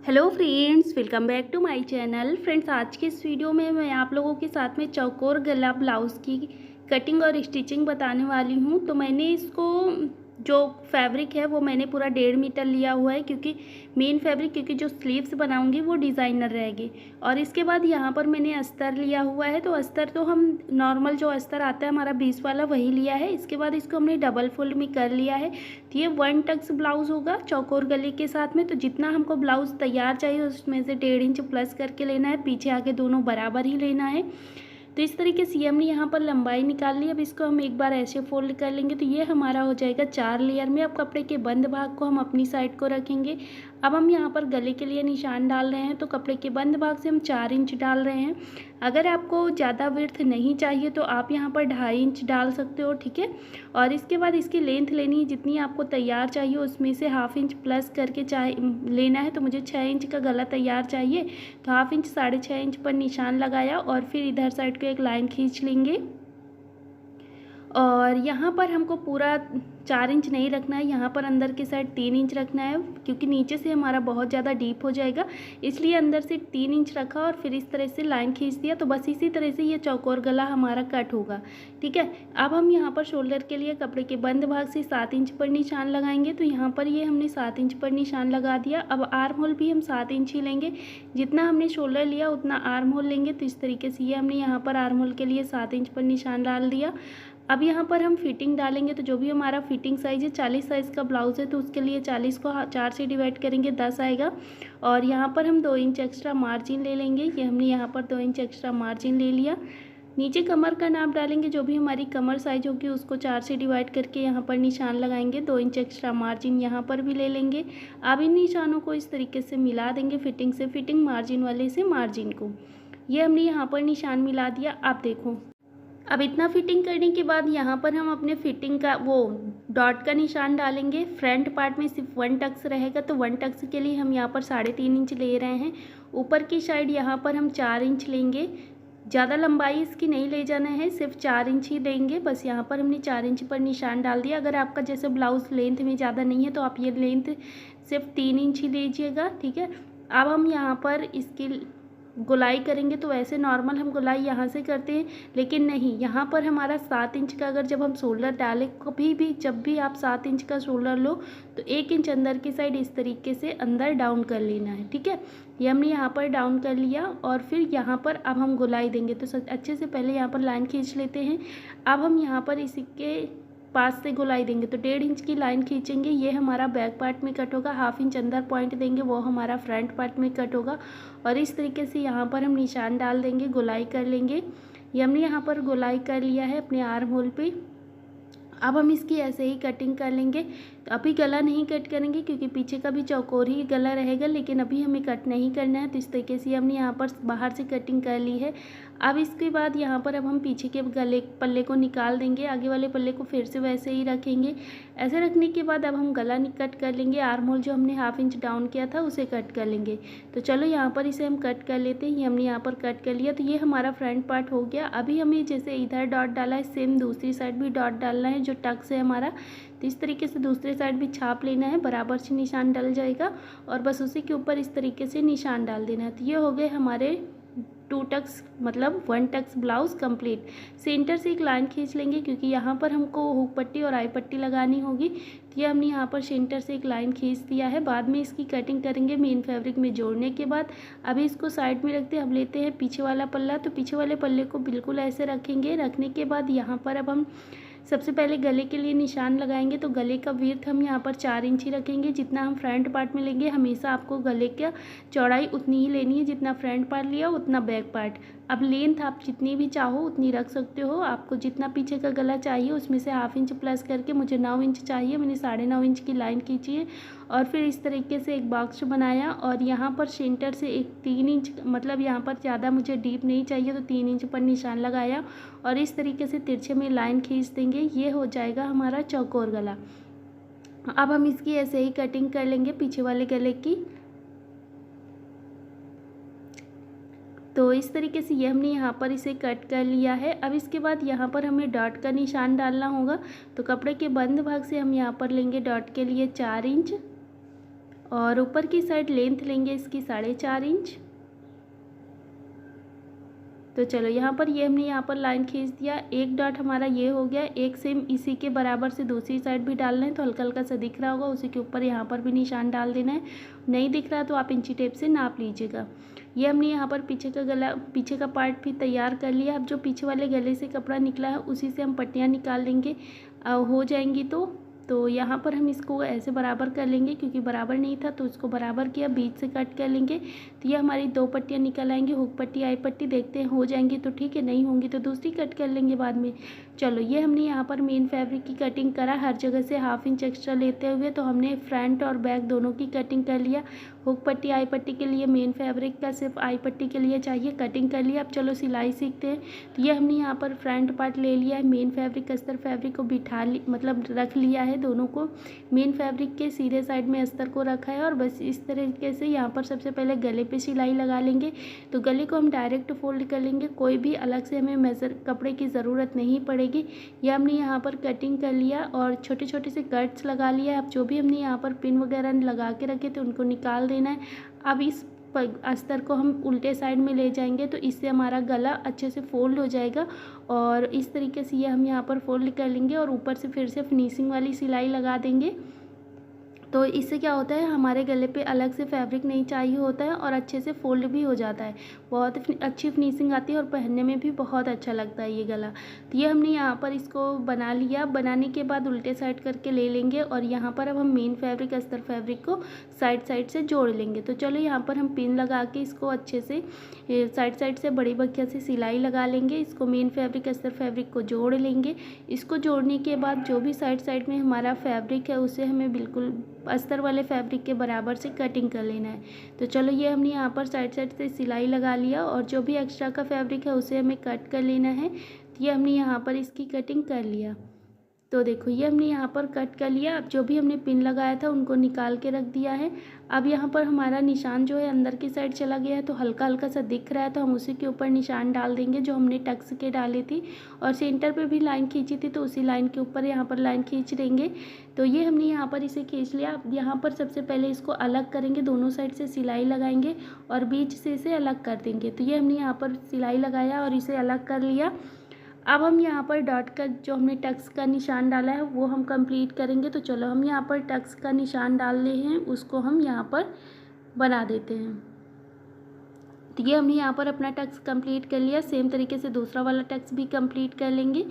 Hello friends, welcome back to my channel. Friends, आज के इस वीडियो में मैं आप लोगों के साथ में चौकोर गला ब्लाउज़ की कटिंग और स्टिचिंग बताने वाली हूँ। तो मैंने इसको जो फैब्रिक है वो मैंने पूरा 1.5 मीटर लिया हुआ है, क्योंकि मेन फैब्रिक, क्योंकि जो स्लीव्स बनाऊंगी वो डिज़ाइनर रहेगी। और इसके बाद यहाँ पर मैंने अस्तर लिया हुआ है। तो अस्तर तो हम नॉर्मल जो अस्तर आता है हमारा 20 वाला वही लिया है। इसके बाद इसको हमने डबल फोल्ड में कर लिया है। तो ये 1 टक्स ब्लाउज़ होगा चौकोर गले के साथ में। तो जितना हमको ब्लाउज़ तैयार चाहिए उसमें से 1.5 इंच प्लस करके लेना है, पीछे आगे दोनों बराबर ही लेना है। तो इस तरीके से हमने यहाँ पर लंबाई निकाल ली। अब इसको हम एक बार ऐसे फोल्ड कर लेंगे तो ये हमारा हो जाएगा 4 लेयर में। अब कपड़े के बंद भाग को हम अपनी साइड को रखेंगे। अब हम यहाँ पर गले के लिए निशान डाल रहे हैं, तो कपड़े के बंद भाग से हम 4 इंच डाल रहे हैं। अगर आपको ज़्यादा विड्थ नहीं चाहिए तो आप यहाँ पर 2.5 इंच डाल सकते हो, ठीक है। और इसके बाद इसकी लेंथ लेनी है, जितनी आपको तैयार चाहिए उसमें से 1/2 इंच प्लस करके लेना है। तो मुझे 6 इंच का गला तैयार चाहिए, तो 1/2 इंच 6.5 इंच पर निशान लगाया और फिर इधर साइड को एक लाइन खींच लेंगे। और यहाँ पर हमको पूरा 4 इंच नहीं रखना है, यहाँ पर अंदर की साइड 3 इंच रखना है, क्योंकि नीचे से हमारा बहुत ज़्यादा डीप हो जाएगा, इसलिए अंदर से 3 इंच रखा और फिर इस तरह से लाइन खींच दिया। तो बस इसी तरह से ये चौकोर गला हमारा कट होगा, ठीक है। अब हम यहाँ पर शोल्डर के लिए कपड़े के बंद भाग से 7 इंच पर निशान लगाएंगे। तो यहाँ पर ये हमने 7 इंच पर निशान लगा दिया। अब आर्म होल भी हम 7 इंच ही लेंगे, जितना हमने शोल्डर लिया उतना आर्म होल लेंगे। तो इस तरीके से ये हमने यहाँ पर आर्म होल के लिए 7 इंच पर निशान डाल दिया। अब यहाँ पर हम फिटिंग डालेंगे। तो जो भी हमारा फिटिंग साइज़ है, 40 साइज़ का ब्लाउज़ है, तो उसके लिए 40 को 4 से डिवाइड करेंगे, 10 आएगा। और यहाँ पर हम 2 इंच एक्स्ट्रा मार्जिन ले लेंगे। ये हमने यहाँ पर 2 इंच एक्स्ट्रा मार्जिन ले लिया। नीचे कमर का नाप डालेंगे, जो भी हमारी कमर साइज होगी उसको 4 से डिवाइड करके यहाँ पर निशान लगाएंगे। 2 इंच एक्स्ट्रा मार्जिन यहाँ पर भी ले लेंगे। अब इन निशानों को इस तरीके से मिला देंगे, फिटिंग से फिटिंग, मार्जिन वाले से मार्जिन को। ये हमने यहाँ पर निशान मिला दिया। आप देखो, अब इतना फिटिंग करने के बाद यहाँ पर हम अपने फिटिंग का वो डॉट का निशान डालेंगे। फ्रंट पार्ट में सिर्फ 1 टक्स रहेगा, तो 1 टक्स के लिए हम यहाँ पर 3.5 इंच ले रहे हैं। ऊपर की साइड यहाँ पर हम 4 इंच लेंगे। ज़्यादा लंबाई इसकी नहीं ले जाना है, सिर्फ 4 इंच ही लेंगे। बस यहाँ पर हमने 4 इंच पर निशान डाल दिया। अगर आपका जैसे ब्लाउज़ लेंथ में ज़्यादा नहीं है तो आप ये लेंथ सिर्फ 3 इंच ही लीजिएगा, ठीक है। अब हम यहाँ पर इसकी गोलाई करेंगे। तो वैसे नॉर्मल हम गोलाई यहाँ से करते हैं, लेकिन नहीं, यहाँ पर हमारा 7 इंच का अगर जब हम शोल्डर डालें, कभी भी जब भी आप 7 इंच का शोल्डर लो तो 1 इंच अंदर की साइड इस तरीके से अंदर डाउन कर लेना है, ठीक है। ये हमने यहाँ पर डाउन कर लिया और फिर यहाँ पर अब हम गोलाई देंगे। तो अच्छे से पहले यहाँ पर लाइन खींच लेते हैं। अब हम यहाँ पर इसी के पास से गोलाई देंगे, तो 1.5 इंच की लाइन खींचेंगे। ये हमारा बैक पार्ट में कट होगा। 1/2 इंच अंदर पॉइंट देंगे, वो हमारा फ्रंट पार्ट में कट होगा। और इस तरीके से यहाँ पर हम निशान डाल देंगे, गोलाई कर लेंगे। ये हमने यहाँ पर गोलाई कर लिया है अपने आर्म होल पे। अब हम इसकी ऐसे ही कटिंग कर लेंगे। तो अभी गला नहीं कट करेंगे, क्योंकि पीछे का भी चौकोर ही गला रहेगा, लेकिन अभी हमें कट नहीं करना है। तो इस तरीके से हमने यहाँ पर बाहर से कटिंग कर ली है। अब इसके बाद यहाँ पर अब हम पीछे के गले पल्ले को निकाल देंगे, आगे वाले पल्ले को फिर से वैसे ही रखेंगे। ऐसे रखने के बाद अब हम गला कट कर लेंगे। आर्म होल जो हमने 1/2 इंच डाउन किया था उसे कट कर लेंगे। तो चलो यहाँ पर इसे हम कट कर लेते हैं। ये हमने यहाँ पर कट कर लिया। तो ये हमारा फ्रंट पार्ट हो गया। अभी हमें जैसे इधर डॉट डाला है, सेम दूसरी साइड भी डॉट डालना है, जो टक्स है हमारा। तो इस तरीके से दूसरी साइड भी छाप लेना है, बराबर से निशान डल जाएगा और बस उसी के ऊपर इस तरीके से निशान डाल देना है। तो ये हो गए हमारे 2 टक्स मतलब 1 टक्स ब्लाउज़ कंप्लीट। सेंटर से एक लाइन खींच लेंगे, क्योंकि यहाँ पर हमको हुक पट्टी और आई पट्टी लगानी होगी। तो ये हमने यहाँ पर सेंटर से एक लाइन खींच दिया है। बाद में इसकी कटिंग करेंगे मेन फैब्रिक में जोड़ने के बाद। अभी इसको साइड में रखते हैं। अब लेते हैं पीछे वाला पल्ला। तो पीछे वाले पल्ले को बिल्कुल ऐसे रखेंगे। रखने के बाद यहाँ पर अब हम सबसे पहले गले के लिए निशान लगाएंगे। तो गले का विड्थ हम यहाँ पर 4 इंच ही रखेंगे। जितना हम फ्रंट पार्ट में लेंगे, हमेशा आपको गले का चौड़ाई उतनी ही लेनी है, जितना फ्रंट पार्ट लिया उतना बैक पार्ट। अब लेंथ आप जितनी भी चाहो उतनी रख सकते हो। आपको जितना पीछे का गला चाहिए उसमें से 1/2 इंच प्लस करके, मुझे 9 इंच चाहिए, मैंने 9.5 इंच की लाइन खींची है। और फिर इस तरीके से एक बॉक्स बनाया और यहाँ पर सेंटर से एक 3 इंच, मतलब यहाँ पर ज़्यादा मुझे डीप नहीं चाहिए, तो 3 इंच पर निशान लगाया और इस तरीके से तिरछे में लाइन खींच देंगे। ये हो जाएगा हमारा चौकोर गला। अब हम इसकी ऐसे ही कटिंग कर लेंगे पीछे वाले गले की। तो इस तरीके से ये हमने यहाँ पर इसे कट कर लिया है। अब इसके बाद यहाँ पर हमें डॉट का निशान डालना होगा। तो कपड़े के बंद भाग से हम यहाँ पर लेंगे डॉट के लिए 4 इंच और ऊपर की साइड लेंथ लेंगे इसकी 4.5 इंच। तो चलो यहाँ पर ये हमने यहाँ पर लाइन खींच दिया। एक डॉट हमारा ये हो गया। एक सेम इसी के बराबर से दूसरी साइड भी डालना है, तो हल्का हल्का सा दिख रहा होगा, उसी के ऊपर यहाँ पर भी निशान डाल देना है। नहीं दिख रहा तो आप इंची टेप से नाप लीजिएगा। ये हमने यहाँ पर पीछे का पार्ट भी तैयार कर लिया। अब जो पीछे वाले गले से कपड़ा निकला है उसी से हम पट्टियाँ निकाल लेंगे। हो जाएंगी तो यहाँ पर हम इसको ऐसे बराबर कर लेंगे, क्योंकि बराबर नहीं था तो इसको बराबर किया, बीच से कट कर लेंगे। तो ये हमारी 2 पट्टियाँ निकल आएंगी, हुक पट्टी आई पट्टी। देखते हैं हो जाएंगी तो ठीक है, नहीं होंगी तो दूसरी कट कर लेंगे बाद में। चलो ये हमने यहाँ पर मेन फैब्रिक की कटिंग करा, हर जगह से 1/2 इंच एक्स्ट्रा लेते हुए। तो हमने फ्रंट और बैक दोनों की कटिंग कर लिया। हुक पट्टी आई पट्टी के लिए मेन फैब्रिक का सिर्फ आई पट्टी के लिए चाहिए, कटिंग कर लिया। अब चलो सिलाई सीखते हैं। तो ये हमने यहाँ पर फ्रंट पार्ट ले लिया है, मेन फैब्रिक अस्तर फैब्रिक को मतलब रख लिया है दोनों को। मेन फैब्रिक के सीधे साइड में अस्तर को रखा है और बस इस तरीके से यहाँ पर सबसे पहले गले पे सिलाई लगा लेंगे। तो गले को हम डायरेक्ट फोल्ड कर लेंगे, कोई भी अलग से हमें मेजर कपड़े की ज़रूरत नहीं पड़ेगी। यह हमने यहाँ पर कटिंग कर लिया और छोटे छोटे से कट्स लगा लिया। अब जो भी हमने यहाँ पर पिन वगैरह लगा के रखे थे उनको निकाल देना है। अब इस अस्तर को हम उल्टे साइड में ले जाएंगे, तो इससे हमारा गला अच्छे से फोल्ड हो जाएगा। और इस तरीके से ये हम यहाँ पर फोल्ड कर लेंगे और ऊपर से फिर से फिनिशिंग वाली सिलाई लगा देंगे। तो इससे क्या होता है, हमारे गले पे अलग से फैब्रिक नहीं चाहिए होता है और अच्छे से फोल्ड भी हो जाता है। बहुत अच्छी फिनिशिंग आती है और पहनने में भी बहुत अच्छा लगता है ये गला। तो ये हमने यहाँ पर इसको बना लिया। बनाने के बाद उल्टे साइड करके ले लेंगे और यहाँ पर अब हम मेन फैब्रिक अस्तर फैब्रिक को साइड से जोड़ लेंगे। तो चलो यहाँ पर हम पिन लगा के इसको अच्छे से साइड से बड़ी बखिया से सिलाई लगा लेंगे। इसको मेन फैब्रिक अस्तर फैब्रिक को जोड़ लेंगे। इसको जोड़ने के बाद जो भी साइड में हमारा फैब्रिक है उसे हमें बिल्कुल अस्तर वाले फैब्रिक के बराबर से कटिंग कर लेना है। तो चलो ये हमने यहाँ पर साइड से सिलाई लगा लिया और जो भी एक्स्ट्रा का फैब्रिक है उसे हमें कट कर लेना है। तो ये हमने यहाँ पर इसकी कटिंग कर लिया। तो देखो ये हमने यहाँ पर कट कर लिया। अब जो भी हमने पिन लगाया था उनको निकाल के रख दिया है। अब यहाँ पर हमारा निशान जो है अंदर की साइड चला गया है, तो हल्का हल्का सा दिख रहा है, तो हम उसी के ऊपर निशान डाल देंगे जो हमने टक्स के डाली थी और सेंटर पे भी लाइन खींची थी, तो उसी लाइन के ऊपर यहाँ पर लाइन खींच देंगे। तो ये हमने यहाँ पर इसे खींच लिया। अब यहाँ पर सबसे पहले इसको अलग करेंगे, दोनों साइड से सिलाई लगाएंगे और बीच से इसे अलग कर देंगे। तो ये हमने यहाँ पर सिलाई लगाया और इसे अलग कर लिया। अब हम यहाँ पर डॉट का जो हमने टक्स का निशान डाला है वो हम कंप्लीट करेंगे। तो चलो हम यहाँ पर टक्स का निशान डाल रहे हैं, उसको हम यहाँ पर बना देते हैं। तो ये हमने यहाँ पर अपना टक्स कंप्लीट कर लिया। सेम तरीके से दूसरा वाला टक्स भी कंप्लीट कर लेंगे।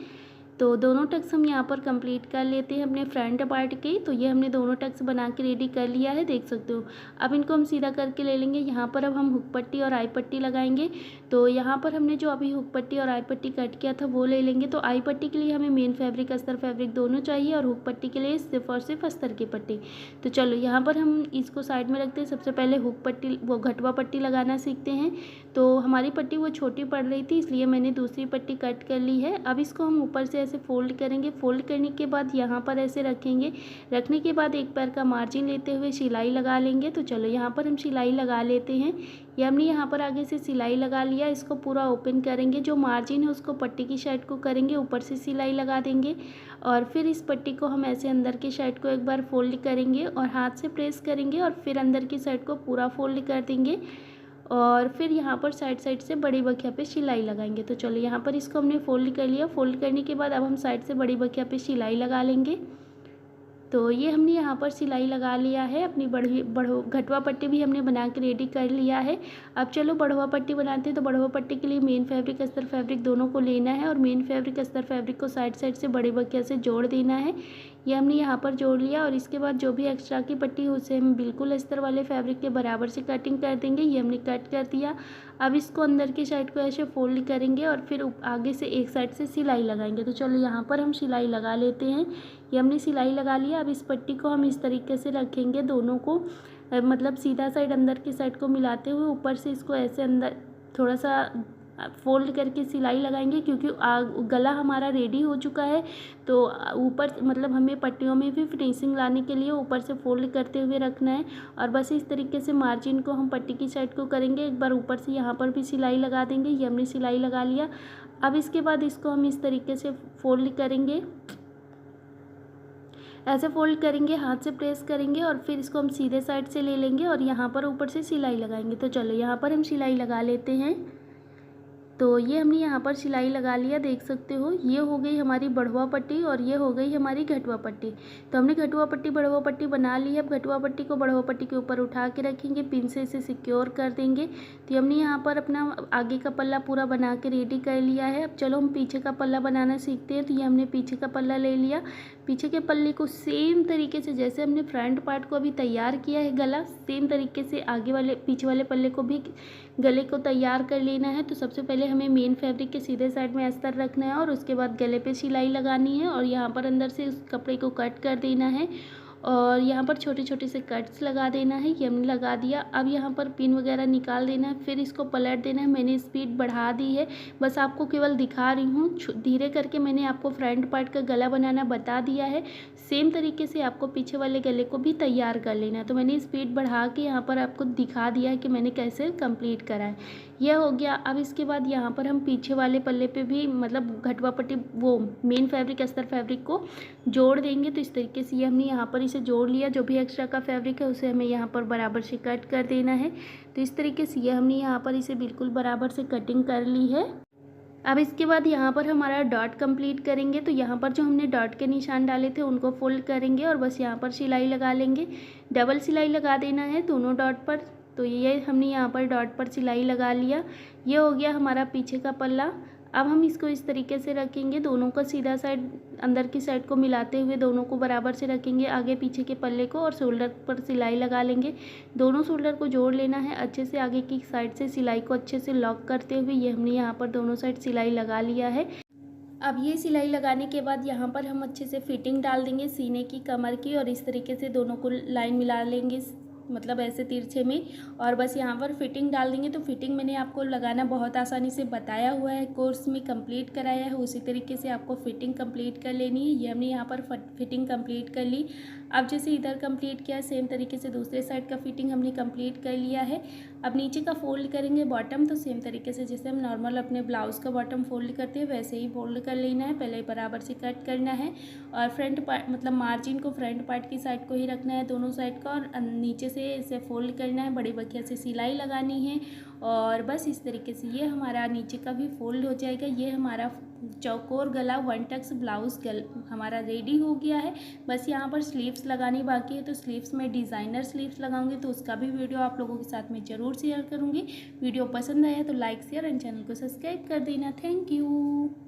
तो दोनों टक्स हम यहाँ पर कंप्लीट कर लेते हैं अपने फ्रंट पार्ट के। तो ये हमने दोनों टक्स बना के रेडी कर लिया है, देख सकते हो। अब इनको हम सीधा करके ले लेंगे। यहाँ पर अब हम हुक पट्टी और आई पट्टी लगाएंगे। तो यहाँ पर हमने जो अभी हुक पट्टी और आई पट्टी कट किया था वो ले लेंगे। तो आई पट्टी के लिए हमें मेन फैब्रिक अस्तर फैब्रिक दोनों चाहिए और हुक पट्टी के लिए सिर्फ और सिर्फ अस्तर की पट्टी। तो चलो यहाँ पर हम इसको साइड में रखते हैं। सबसे पहले हुक पट्टी वो घटवा पट्टी लगाना सीखते हैं। तो हमारी पट्टी वो छोटी पड़ रही थी, इसलिए मैंने दूसरी पट्टी कट कर ली है। अब इसको हम ऊपर से ऐसे फोल्ड करेंगे। फोल्ड करने के बाद यहाँ पर ऐसे रखेंगे। रखने के बाद एक पैर का मार्जिन लेते हुए सिलाई लगा लेंगे। तो चलो यहाँ पर हम सिलाई लगा लेते हैं। ये हमने यहाँ पर आगे से सिलाई लगा लिया। इसको पूरा ओपन करेंगे, जो मार्जिन है उसको पट्टी की साइड को करेंगे, ऊपर से सिलाई लगा देंगे और फिर इस पट्टी को हम ऐसे अंदर की साइड को एक बार फोल्ड करेंगे और हाथ से प्रेस करेंगे और फिर अंदर की साइड को पूरा फोल्ड कर देंगे और फिर यहाँ पर साइड से बड़ी बखिया पे सिलाई लगाएंगे। तो चलो यहाँ पर इसको हमने फोल्ड कर लिया। फोल्ड करने के बाद अब हम साइड से बड़ी बखिया पे सिलाई लगा लेंगे। तो ये हमने यहाँ पर सिलाई लगा लिया है। अपनी घटवा पट्टी भी हमने बना के रेडी कर लिया है। अब चलो बढ़वा पट्टी बनाते हैं। तो बढ़वा पट्टी के लिए मेन फैब्रिक अस्तर फैब्रिक दोनों को लेना है और मेन फैब्रिक अस्तर फैब्रिक को साइड से बड़ी बखिया से जोड़ देना है। ये हमने यहाँ पर जोड़ लिया और इसके बाद जो भी एक्स्ट्रा की पट्टी है उसे हम बिल्कुल अस्तर वाले फैब्रिक के बराबर से कटिंग कर देंगे। ये हमने कट कर दिया। अब इसको अंदर की साइड को ऐसे फोल्ड करेंगे और फिर आगे से एक साइड से सिलाई लगाएंगे। तो चलो यहाँ पर हम सिलाई लगा लेते हैं। ये हमने सिलाई लगा लिया। अब इस पट्टी को हम इस तरीके से रखेंगे, दोनों को मतलब सीधा साइड अंदर की साइड को मिलाते हुए ऊपर से इसको ऐसे अंदर थोड़ा सा फोल्ड करके सिलाई लगाएंगे, क्योंकि गला हमारा रेडी हो चुका है। तो ऊपर मतलब हमें पट्टियों में भी फिनिशिंग लाने के लिए ऊपर से फोल्ड करते हुए रखना है और बस इस तरीके से मार्जिन को हम पट्टी की साइड को करेंगे। एक बार ऊपर से यहाँ पर भी सिलाई लगा देंगे। ये हमने सिलाई लगा लिया। अब इसके बाद इसको हम इस तरीके से फोल्ड करेंगे। ऐसे फोल्ड करेंगे, हाथ से प्रेस करेंगे और फिर इसको हम सीधे साइड से ले लेंगे और यहाँ पर ऊपर से सिलाई लगाएंगे। तो चलो यहाँ पर हम सिलाई लगा लेते हैं। तो ये हमने यहाँ पर सिलाई लगा लिया, देख सकते हो। ये हो गई हमारी बढ़वा पट्टी और ये हो गई हमारी घटवा पट्टी। तो हमने घटवा पट्टी बढ़वा पट्टी बना ली। अब घटवा पट्टी को बढ़वा पट्टी के ऊपर उठा के रखेंगे, पिन से इसे सिक्योर कर देंगे। तो हमने यहाँ पर अपना आगे का पल्ला पूरा बना के रेडी कर लिया है। अब चलो हम पीछे का पल्ला बनाना सीखते हैं। तो ये हमने पीछे का पल्ला ले लिया। पीछे के पल्ले को सेम तरीके से जैसे हमने फ्रंट पार्ट को अभी तैयार किया है गला, सेम तरीके से आगे वाले पीछे वाले पल्ले को भी गले को तैयार कर लेना है। तो सबसे पहले हमें मेन फैब्रिक के सीधे साइड में अस्तर रखना है और उसके बाद गले पे सिलाई लगानी है और यहाँ पर अंदर से उस कपड़े को कट कर देना है और यहाँ पर छोटे छोटे से कट्स लगा देना है। ये हमने लगा दिया। अब यहाँ पर पिन वगैरह निकाल देना है, फिर इसको पलट देना है। मैंने स्पीड बढ़ा दी है, बस आपको केवल दिखा रही हूँ। धीरे करके मैंने आपको फ्रंट पार्ट का गला बनाना बता दिया है। सेम तरीके से आपको पीछे वाले गले को भी तैयार कर लेना है। तो मैंने स्पीड बढ़ा के यहाँ पर आपको दिखा दिया है कि मैंने कैसे कंप्लीट करा है। यह हो गया। अब इसके बाद यहाँ पर हम पीछे वाले पल्ले पे भी मतलब घटवा पट्टी वो मेन फैब्रिक अस्तर फैब्रिक को जोड़ देंगे। तो इस तरीके से ये हमने यहाँ पर इसे जोड़ लिया। जो भी एक्स्ट्रा का फैब्रिक है उसे हमें यहाँ पर बराबर से कट कर देना है। तो इस तरीके से ये हमने यहाँ पर इसे बिल्कुल बराबर से कटिंग कर ली है। अब इसके बाद यहाँ पर हमारा डॉट कंप्लीट करेंगे। तो यहाँ पर जो हमने डॉट के निशान डाले थे उनको फोल्ड करेंगे और बस यहाँ पर सिलाई लगा लेंगे। डबल सिलाई लगा देना है दोनों डॉट पर। तो ये हमने यहाँ पर डॉट पर सिलाई लगा लिया। ये हो गया हमारा पीछे का पल्ला। अब हम इसको इस तरीके से रखेंगे, दोनों का सीधा साइड अंदर की साइड को मिलाते हुए दोनों को बराबर से रखेंगे, आगे पीछे के पल्ले को, और शोल्डर पर सिलाई लगा लेंगे। दोनों शोल्डर को जोड़ लेना है अच्छे से, आगे की साइड से सिलाई को अच्छे से लॉक करते हुए। ये हमने यहाँ पर दोनों साइड सिलाई लगा लिया है। अब ये सिलाई लगाने के बाद यहाँ पर हम अच्छे से फिटिंग डाल देंगे सीने की, कमर की, और इस तरीके से दोनों को लाइन मिला लेंगे, मतलब ऐसे तिरछे में, और बस यहाँ पर फिटिंग डाल देंगे। तो फिटिंग मैंने आपको लगाना बहुत आसानी से बताया हुआ है, कोर्स में कंप्लीट कराया है, उसी तरीके से आपको फिटिंग कंप्लीट कर लेनी है। ये हमने यहाँ पर फिटिंग कंप्लीट कर ली। अब जैसे इधर कंप्लीट किया सेम तरीके से दूसरे साइड का फिटिंग हमने कंप्लीट कर लिया है। अब नीचे का फोल्ड करेंगे बॉटम, तो सेम तरीके से जैसे हम नॉर्मल अपने ब्लाउज़ का बॉटम फोल्ड करते हैं वैसे ही फोल्ड कर लेना है। पहले बराबर से कट करना है और फ्रंट पार्ट मतलब मार्जिन को फ्रंट पार्ट की साइड को ही रखना है दोनों साइड का, और नीचे से इसे फोल्ड करना है, बड़ी बखिया से सिलाई लगानी है और बस इस तरीके से ये हमारा नीचे का भी फोल्ड हो जाएगा। ये हमारा चौकोर गला वन टक्स ब्लाउज़ हमारा रेडी हो गया है। बस यहाँ पर स्लीव्स लगानी बाकी है, तो स्लीव्स में डिज़ाइनर स्लीव्स लगाऊंगी, तो उसका भी वीडियो आप लोगों के साथ में ज़रूर शेयर करूँगी। वीडियो पसंद आया तो लाइक शेयर एंड चैनल को सब्सक्राइब कर देना। Thank you.